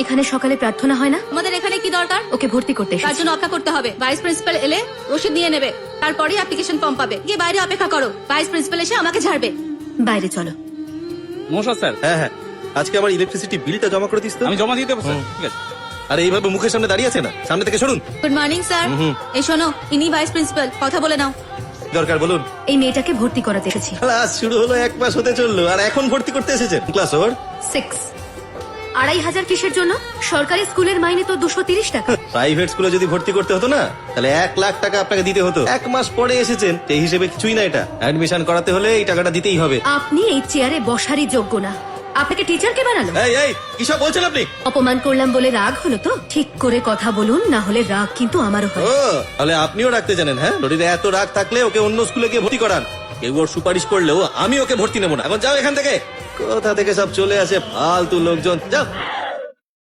এখানে সকালে প্রার্থনা হয় না? আমাদের এখানে কি দরকার? ওকে ভর্তি করতে তার এসেছি। জন্য অপেক্ষা করতে হবে। ভাইস প্রিন্সিপাল এলে রসিদ নিয়ে নেবে, তারপরে অ্যাপ্লিকেশন ফর্ম পাবে। গিয়ে বাইরে অপেক্ষা করো, ভাইস প্রিন্সিপাল এসে আমাকে ঝাড়বে। বাইরে চলো। নমস্কার স্যার। হ্যাঁ হ্যাঁ, আজকে আমার ইলেকট্রিসিটি বিলটা জমা করে দিস তো। আমি জমা দিয়ে দেবো স্যার। ঠিক আছে। আর এইভাবে মুখের সামনে দাঁড়িয়ে আছে না, সামনে থেকে সরুন। Good morning sir. এই শোনো, ইনি ভাইস প্রিন্সিপাল, কথা বলে নাও। দরকার বলুন। এই মেয়েটাকে ভর্তি করাতে এসেছি। ক্লাস শুরু হলো 1 মাস হতে চললো, আর এখন ভর্তি করতে এসেছেন? ক্লাস ওর 6। 2500 কিসের জন্য? সরকারি স্কুলের মাইনে তো 230 টাকা। প্রাইভেট স্কুলে যদি ভর্তি করতে হতো না, তাহলে 1 লাখ টাকা আপনাকে দিতে হতো। 1 মাস পরে এসেছেন, এই হিসেবে কিছুই না। এটা অ্যাডমিশন করাতে হলে এই টাকাটা দিতেই হবে। আপনি এই চেয়ারে বসারই যোগ্য না। আপনাকে টিচার কে বানালো? এই এই কি সব বলছেন আপনি? অপমান করলাম বলে রাগ হলো তো? ঠিক করে কথা বলুন, না হলে রাগ কিন্তু আমারও হয়। ও, তাহলে আপনিও রাখতে জানেন? হ্যাঁ, লরির এত রাগ থাকলে ওকে অন্য স্কুলে গিয়ে ভর্তি করান। কেউ ওর সুপারিশ করলেও আমি ওকে ভর্তি নেবো না। এখন যাও এখান থেকে। কোথা থেকে সব চলে আসে ফালতু লোকজন, যাও।